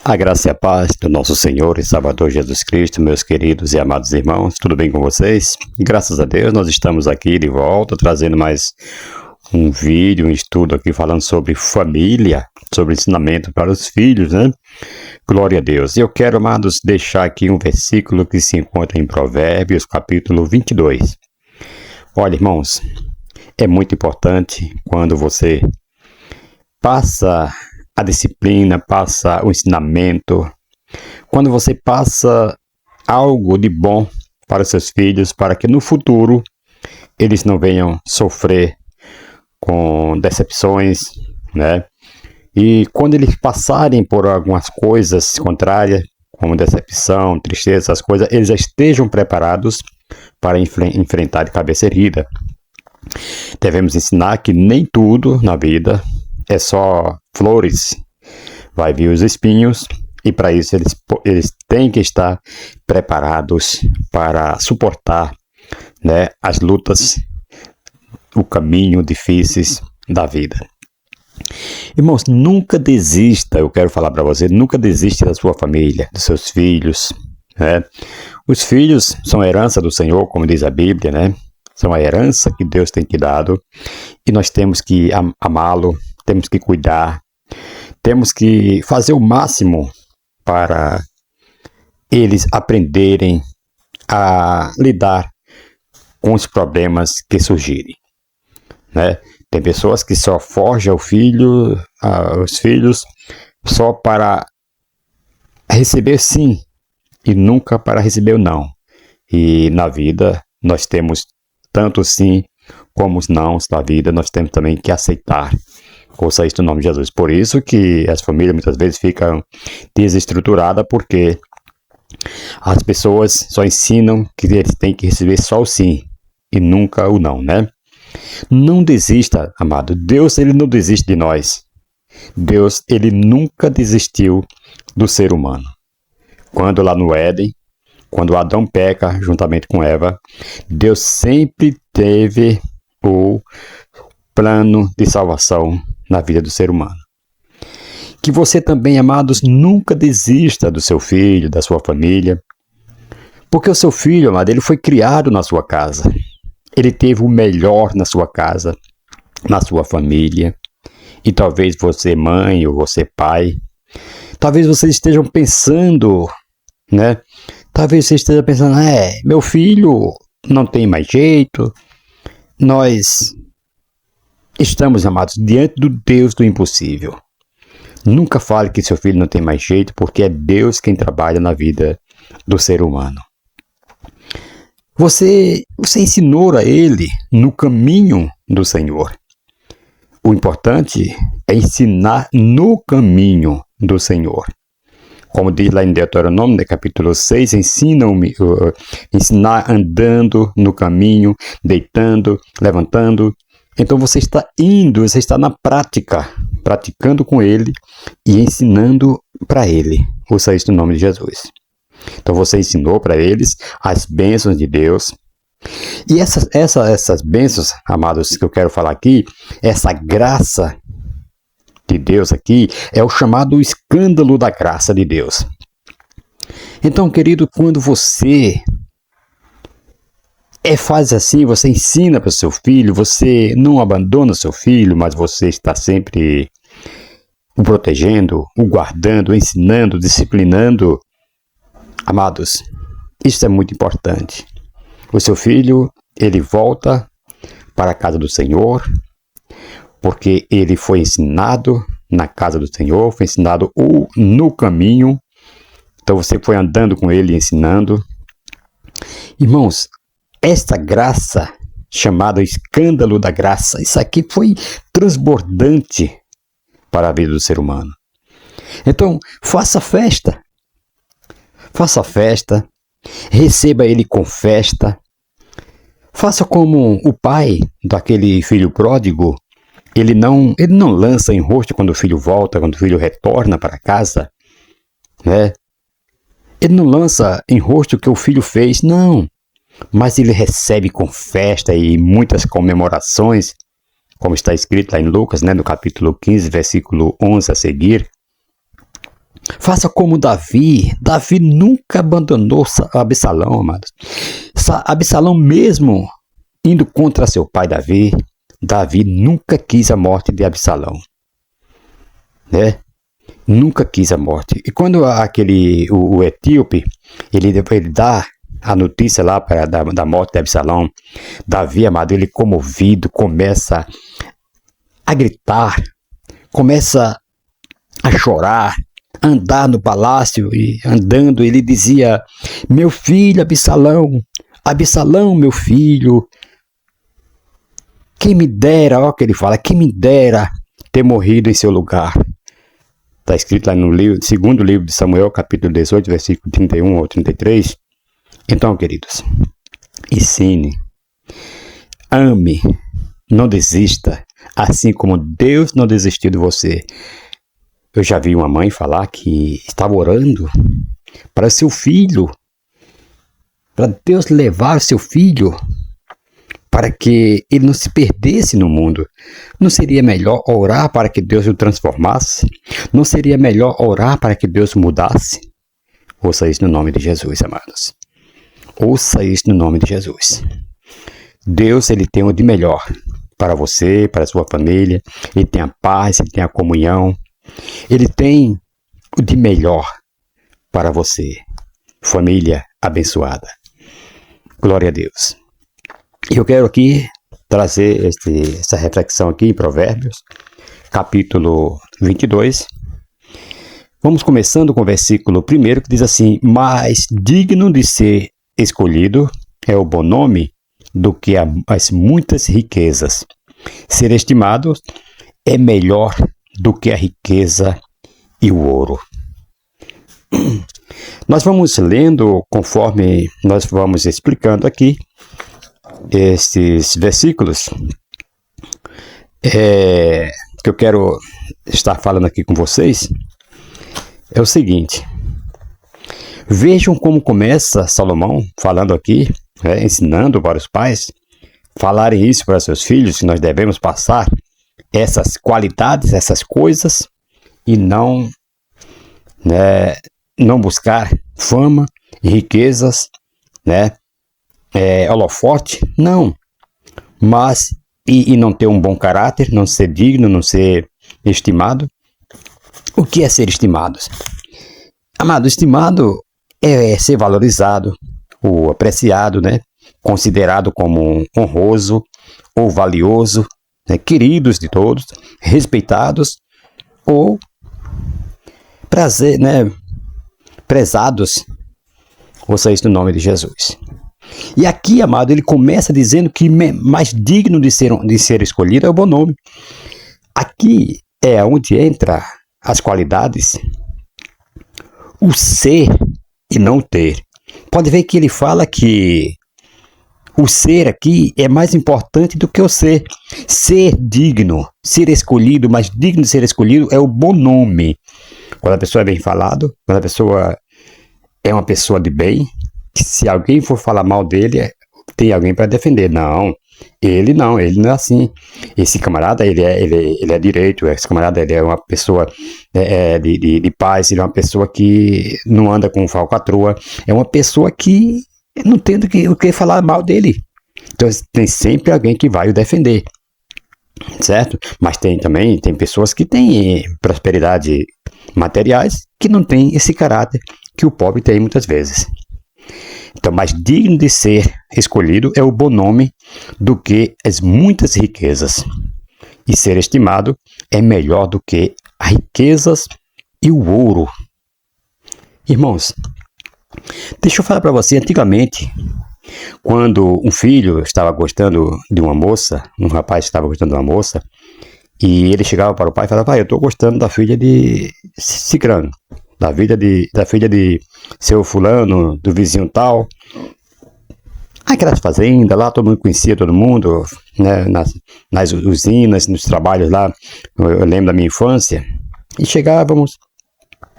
A graça e a paz do nosso Senhor e Salvador Jesus Cristo, meus queridos e amados irmãos, tudo bem com vocês? Graças a Deus nós estamos aqui de volta, trazendo mais um vídeo, um estudo aqui falando sobre família, sobre ensinamento para os filhos, né? Glória a Deus. E eu quero, amados, deixar aqui um versículo que se encontra em Provérbios, capítulo 22. Olha, irmãos, é muito importante quando você passa a disciplina, passa o ensinamento, quando você passa algo de bom para os seus filhos, para que no futuro eles não venham sofrer com decepções, né? E quando eles passarem por algumas coisas contrárias, como decepção, tristeza, essas coisas, eles já estejam preparados para enfrentar de cabeça erguida. Devemos ensinar que nem tudo na vida é só flores, vai vir os espinhos, e para isso eles têm que estar preparados para suportar, né, as lutas, o caminho difíceis da vida. Irmãos, nunca desista, eu quero falar para você, nunca desista da sua família, dos seus filhos, né? Os filhos são a herança do Senhor, como diz a Bíblia, né? São a herança que Deus tem te dado, e nós temos que amá-lo, temos que cuidar, temos que fazer o máximo para eles aprenderem a lidar com os problemas que surgirem, né? Tem pessoas que só forjam os filhos só para receber sim e nunca para receber o não. E na vida nós temos tanto sim como os nãos da vida, nós temos também que aceitar. Ouça isso no nome de Jesus. Por isso que as famílias muitas vezes ficam desestruturadas, porque as pessoas só ensinam que eles têm que receber só o sim e nunca o não, né? Não desista, amado. Deus, ele não desiste de nós. Deus, ele nunca desistiu do ser humano. Quando lá no Éden, quando Adão peca juntamente com Eva, Deus sempre teve o plano de salvação na vida do ser humano. Que você também, amados, nunca desista do seu filho, da sua família, porque o seu filho, amado, ele foi criado na sua casa. Ele teve o melhor na sua casa, na sua família. E talvez você, mãe, ou você, pai, talvez vocês estejam pensando, né? Talvez você esteja pensando, meu filho não tem mais jeito. Nós estamos, amados, diante do Deus do impossível. Nunca fale que seu filho não tem mais jeito, porque é Deus quem trabalha na vida do ser humano. Você ensinou a ele no caminho do Senhor. O importante é ensinar no caminho do Senhor. Como diz lá em Deuteronômio, capítulo 6, ensinar andando no caminho, deitando, levantando. Então você está indo, você está na prática, praticando com ele e ensinando para ele. Ouça isso no nome de Jesus. Então você ensinou para eles as bênçãos de Deus. E essas bênçãos, amados, que eu quero falar aqui, essa graça de Deus aqui, é o chamado escândalo da graça de Deus. Então, querido, quando você faz assim, você ensina para o seu filho, você não abandona o seu filho, mas você está sempre o protegendo, o guardando, o ensinando, disciplinando. Amados, isso é muito importante. O seu filho, ele volta para a casa do Senhor, porque ele foi ensinado na casa do Senhor, foi ensinado no caminho. Então você foi andando com ele, ensinando. Irmãos, esta graça, chamada escândalo da graça, isso aqui foi transbordante para a vida do ser humano. Então, faça festa. Faça festa, receba ele com festa. Faça como o pai daquele filho pródigo. Ele não lança em rosto quando o filho volta, quando o filho retorna para casa, né? Ele não lança em rosto o que o filho fez, não. Mas ele recebe com festa e muitas comemorações, como está escrito lá em Lucas, né, no capítulo 15, versículo 11 a seguir. Faça como Davi. Davi nunca abandonou Absalão, amados. Absalão mesmo indo contra seu pai Davi, Davi nunca quis a morte de Absalão, né? Nunca quis a morte. E quando o etíope, ele dá a notícia lá da morte de Absalão, Davi, amado, ele comovido, começa a gritar, começa a chorar, andar no palácio, e andando, ele dizia: meu filho Absalão, Absalão, meu filho, quem me dera, ó que ele fala, quem me dera ter morrido em seu lugar. Está escrito lá no segundo livro de Samuel, capítulo 18, versículo 31 ao 33. Então, queridos, ensine, ame, não desista, assim como Deus não desistiu de você. Eu já vi uma mãe falar que estava orando para seu filho, para Deus levar seu filho, para que ele não se perdesse no mundo. Não seria melhor orar para que Deus o transformasse? Não seria melhor orar para que Deus mudasse? Ouça isso no nome de Jesus, amados. Ouça isso no nome de Jesus. Deus, ele tem o de melhor para você, para a sua família. Ele tem a paz, ele tem a comunhão. Ele tem o de melhor para você. Família abençoada. Glória a Deus. Eu quero aqui trazer essa reflexão aqui em Provérbios, capítulo 22. Vamos começando com o versículo 1, que diz assim: mais digno de ser escolhido é o bom nome do que as muitas riquezas. Ser estimado é melhor do que a riqueza e o ouro. Nós vamos lendo conforme nós vamos explicando aqui esses versículos que eu quero estar falando aqui com vocês. É o seguinte: vejam como começa Salomão falando aqui, ensinando para os pais falarem isso para seus filhos, que nós devemos passar essas qualidades, essas coisas, e não buscar fama e riquezas, holofote, não, mas e não ter um bom caráter, não ser digno, não ser estimado. O que é ser estimado? Amado, estimado é ser valorizado ou apreciado, considerado como honroso ou valioso, queridos de todos, respeitados ou prezados. Ouça isso no nome de Jesus. E aqui, amado, ele começa dizendo que mais digno de ser escolhido é o bom nome. Aqui é onde entra as qualidades, o ser e não o ter. Pode ver que ele fala que o ser aqui é mais importante do que o ser. Ser digno, ser escolhido, mais digno de ser escolhido é o bom nome. Quando a pessoa é bem falado, quando a pessoa é uma pessoa de bem, que se alguém for falar mal dele, tem alguém para defender. Não, ele não é assim. Esse camarada, ele é direito, esse camarada, ele é uma pessoa de paz, ele é uma pessoa que não anda com falcatrua, é uma pessoa que não tem o que falar mal dele. Então tem sempre alguém que vai o defender, certo? Mas tem pessoas que têm prosperidade materiais que não têm esse caráter que o pobre tem muitas vezes. Então, mais digno de ser escolhido é o bom nome do que as muitas riquezas. E ser estimado é melhor do que as riquezas e o ouro. Irmãos, deixa eu falar para você, antigamente, quando um filho estava gostando de uma moça, um rapaz estava gostando de uma moça, e ele chegava para o pai e falava: pai, eu estou gostando da filha de Cicrano, da filha de seu fulano, do vizinho tal. Aquelas fazendas lá, todo mundo conhecia todo mundo, nas usinas, nos trabalhos lá. Eu lembro da minha infância. E chegávamos,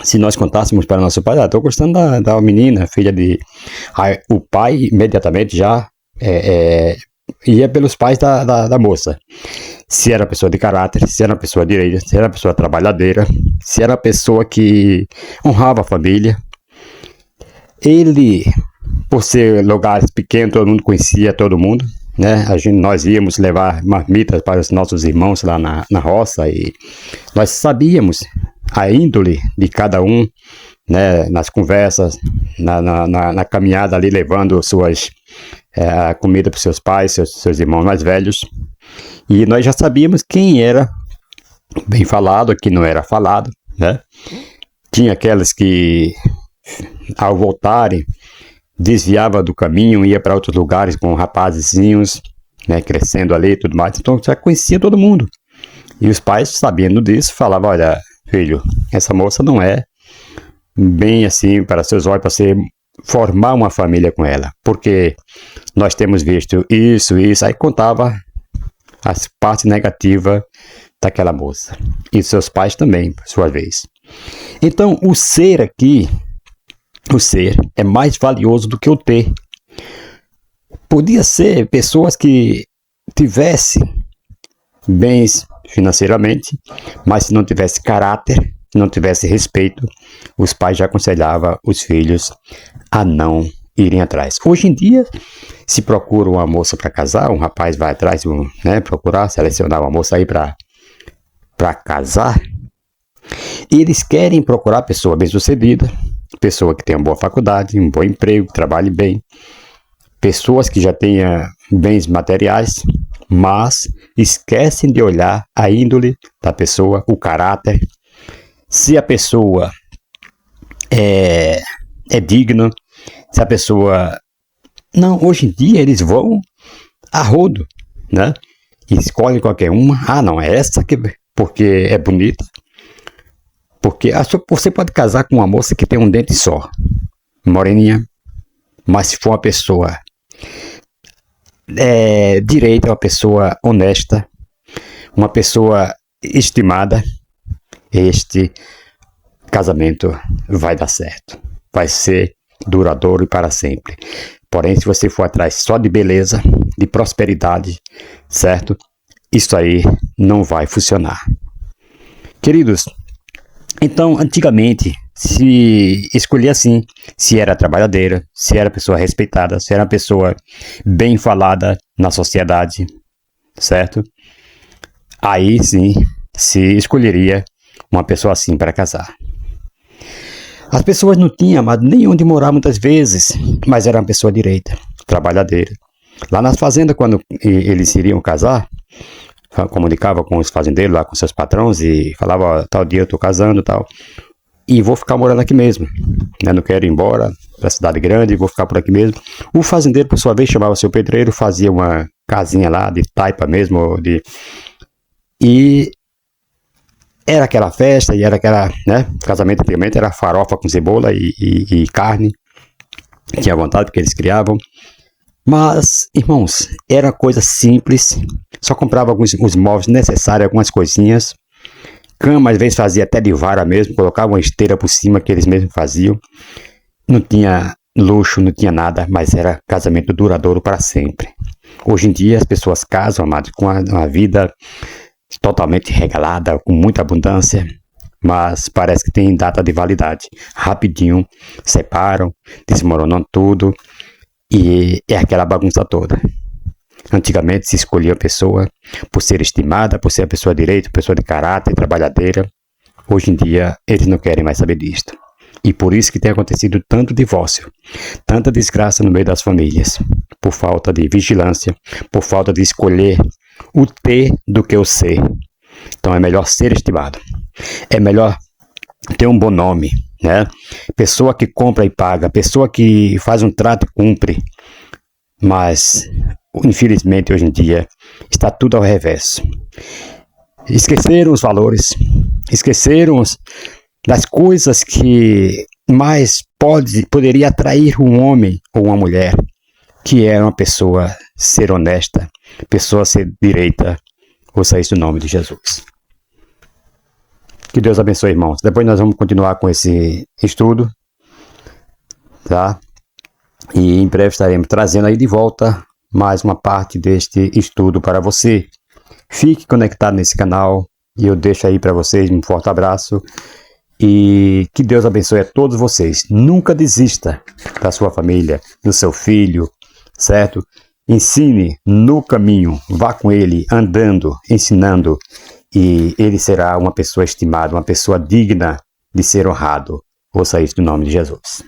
se nós contássemos para nosso pai: estou gostando da menina, filha de... Aí, o pai imediatamente já ia pelos pais da moça. se era uma pessoa de caráter, se era uma pessoa direita, se era uma pessoa trabalhadeira, se era uma pessoa que honrava a família. Ele, por ser lugares pequenos, todo mundo conhecia todo mundo, né? Nós íamos levar marmitas para os nossos irmãos lá na roça e nós sabíamos a índole de cada um, né? Nas conversas, na caminhada ali, levando a comida para os seus pais, seus irmãos mais velhos. E nós já sabíamos quem era bem falado, quem não era falado, né? Tinha aquelas que, ao voltarem, desviava do caminho, ia para outros lugares com rapazezinhos, né, crescendo ali e tudo mais. Então já conhecia todo mundo. E os pais, sabendo disso, falavam: olha, filho, essa moça não é bem assim para seus olhos, para você formar uma família com ela, porque nós temos visto isso. Aí contava as partes negativas daquela moça. E seus pais também, por sua vez. Então, o ser aqui, o ser é mais valioso do que o ter. Podia ser pessoas que tivessem bens financeiramente, mas se não tivesse caráter, se não tivesse respeito, os pais já aconselhavam os filhos a não irem atrás. Hoje em dia, se procura uma moça para casar, um rapaz vai atrás, né, procurar, selecionar uma moça aí para casar, e eles querem procurar pessoa bem-sucedida, pessoa que tenha uma boa faculdade, um bom emprego, trabalhe bem, pessoas que já tenham bens materiais, mas esquecem de olhar a índole da pessoa, o caráter, se a pessoa é digna, se a pessoa... Não, hoje em dia eles vão a rodo, né? Escolhem qualquer uma. Ah, não, é essa porque é bonita. Porque você pode casar com uma moça que tem um dente só, moreninha, mas se for uma pessoa direita, uma pessoa honesta, uma pessoa estimada, este casamento vai dar certo, vai ser duradouro e para sempre. Porém, se você for atrás só de beleza, de prosperidade, certo? Isso aí não vai funcionar. Queridos, então, antigamente, se escolhia assim, se era trabalhadeira, se era pessoa respeitada, se era pessoa bem falada na sociedade, certo? Aí sim, se escolheria uma pessoa assim para casar. As pessoas não tinham nem onde morar muitas vezes, mas era uma pessoa direita, trabalhadeira. Lá nas fazendas, quando eles iriam casar, comunicava com os fazendeiros, lá com seus patrões, e falava: tal dia eu estou casando, tal, e vou ficar morando aqui mesmo, né? Não quero ir embora para a cidade grande, vou ficar por aqui mesmo. O fazendeiro, por sua vez, chamava seu pedreiro, fazia uma casinha lá de taipa mesmo, e era aquela festa, e era aquela, né? Casamento antigamente era farofa com cebola e carne, tinha vontade porque eles criavam. Mas, irmãos, era coisa simples, só comprava os móveis necessários, algumas coisinhas. Cama, às vezes, fazia até de vara mesmo, colocava uma esteira por cima que eles mesmos faziam. Não tinha luxo, não tinha nada, mas era casamento duradouro para sempre. Hoje em dia, as pessoas casam, amados, com uma vida totalmente regalada, com muita abundância, mas parece que tem data de validade. Rapidinho, separam, desmoronam tudo. E é aquela bagunça toda. Antigamente se escolhia a pessoa por ser estimada, por ser a pessoa direita, pessoa de caráter, trabalhadeira. Hoje em dia eles não querem mais saber disto. E por isso que tem acontecido tanto divórcio, tanta desgraça no meio das famílias. Por falta de vigilância, por falta de escolher o ter do que o ser. Então é melhor ser estimado. É melhor ter um bom nome, né? Pessoa que compra e paga, pessoa que faz um trato e cumpre. Mas, infelizmente, hoje em dia, está tudo ao reverso. Esqueceram os valores, esqueceram das coisas que mais poderia atrair um homem ou uma mulher, que é uma pessoa ser honesta, pessoa ser direita, ouça isso no nome de Jesus. Que Deus abençoe, irmãos. Depois nós vamos continuar com esse estudo, tá? E em breve estaremos trazendo aí de volta mais uma parte deste estudo para você. Fique conectado nesse canal e eu deixo aí para vocês um forte abraço e que Deus abençoe a todos vocês. Nunca desista da sua família, do seu filho, certo? Ensine no caminho, vá com ele andando, ensinando e ele será uma pessoa estimada, uma pessoa digna de ser honrado. Ouça isso no nome de Jesus.